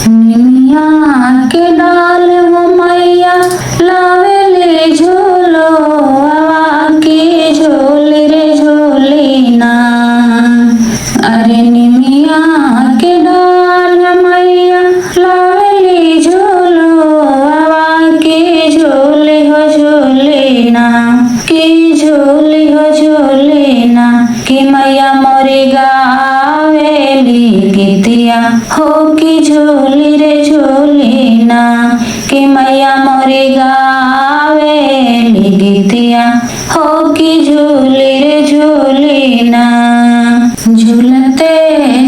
निमिया के डाल वो मैया लावेले झोलो आवा के झोले रे झोले ना। अरे निमिया के डाल मैया लावेले झोलो आवा के झोले हो झोले ना, के झोले हो झोले ना। कि मैया मोरे गावेली गीतिया हो कि झोली रे झोली ना। कि मैया मोरे गावेली गीतिया हो कि झोली रे झोली ना। झूलते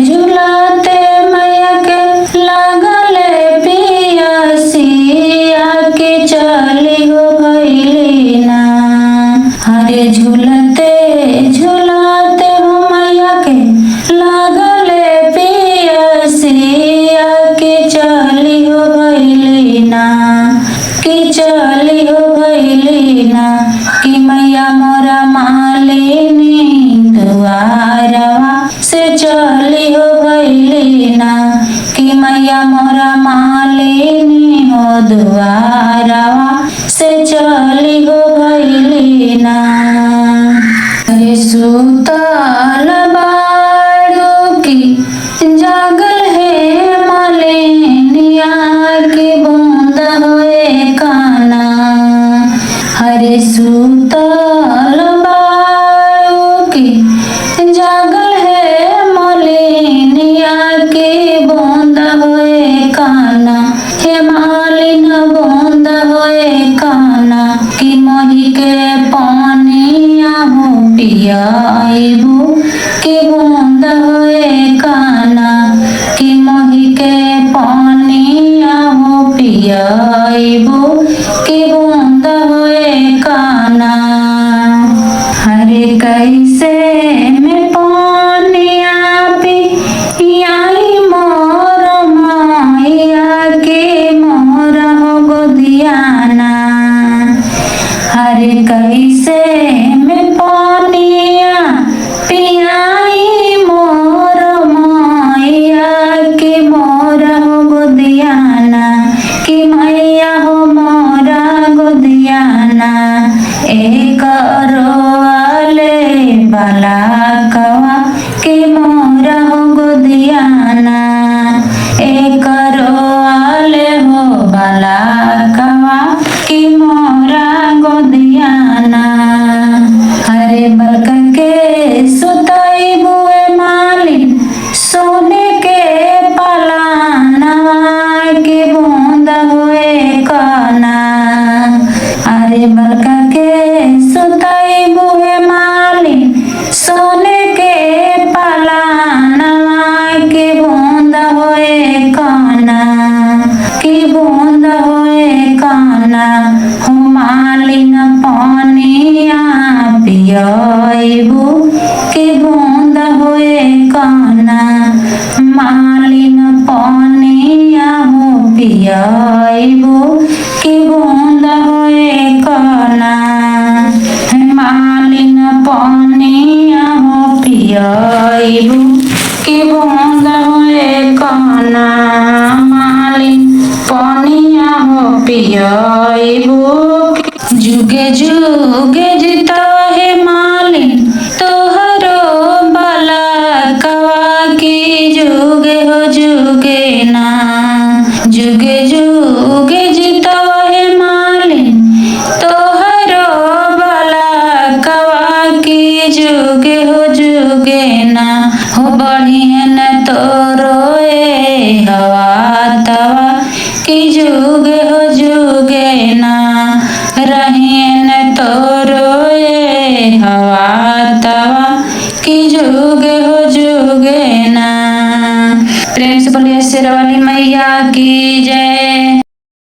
झूलते मैया के लागले पियसिया के चली हो भइली ना। अरे झूलते झूलते हो मैया के लागले पियसिया के चली हो भइली ना, कि चली हो भइली ना। कि मैया मोरा मालिनी दुआरवा से चली हो भइली ना। कि मैया मोरा मालिनी हो दुआरवा से चली हो भइली ना। अरे सुतल बाड़ू की जागल है मालिनिया की बूंद होए काना। हरे सुतल बाड़ू की जागल है मालिनिया की बूंद होए काना। हे मालिन बूंद होए काना। कि मोही के पानिया हो पियाइबू कि बूंद होए काना। कि मोही के पानिया हो पियाइबू कि बूंद होए काना। हरे कैसे में पानिया पियाई मोर माया के मोर हो गोदियाना। हरे कैसे में पानिया पियाई मोर माया के मोर हो गोदियाना। कि मैया हो मोरा गोदियाना। एक रोवाले बाला कवा के मोरा हो गोदियाना। एक रोवाले हो बाला कवा कि मोरा गोदियाना। हरे बलक के सुताई बुए मालिन सोने के पलाना के बूंद हुए काना। अरे बलक के सुताई बुए मालिन सोने के पलाना के बूंद हुए काना। कि बूंद हुए काना। हो मालिन पानिया पियाइबू कि बूंद हुए काना। मालिन पानिया हो पियाइबू कि बूंद हुए काना। मालिन पानिया हो पियाइबू कि बूंद हुए काना। मालिन पानिया हो पियाइबू। जुगे जुगे जिता है मालिन तोहरो बाला कवा की जुगे हो जुगे ना। जुगे जुगे जिता है मालिन तोहरो बाला कवा की जुगे हो जुगे ना। हो बढ़िया न तोरो हवा तवा कि जुगे हो जुगे ना। रहेन तोरो हवा तवा कि जुगे हो जुगे ना। प्रेम से बोलिए शेरवाली मैया की जय।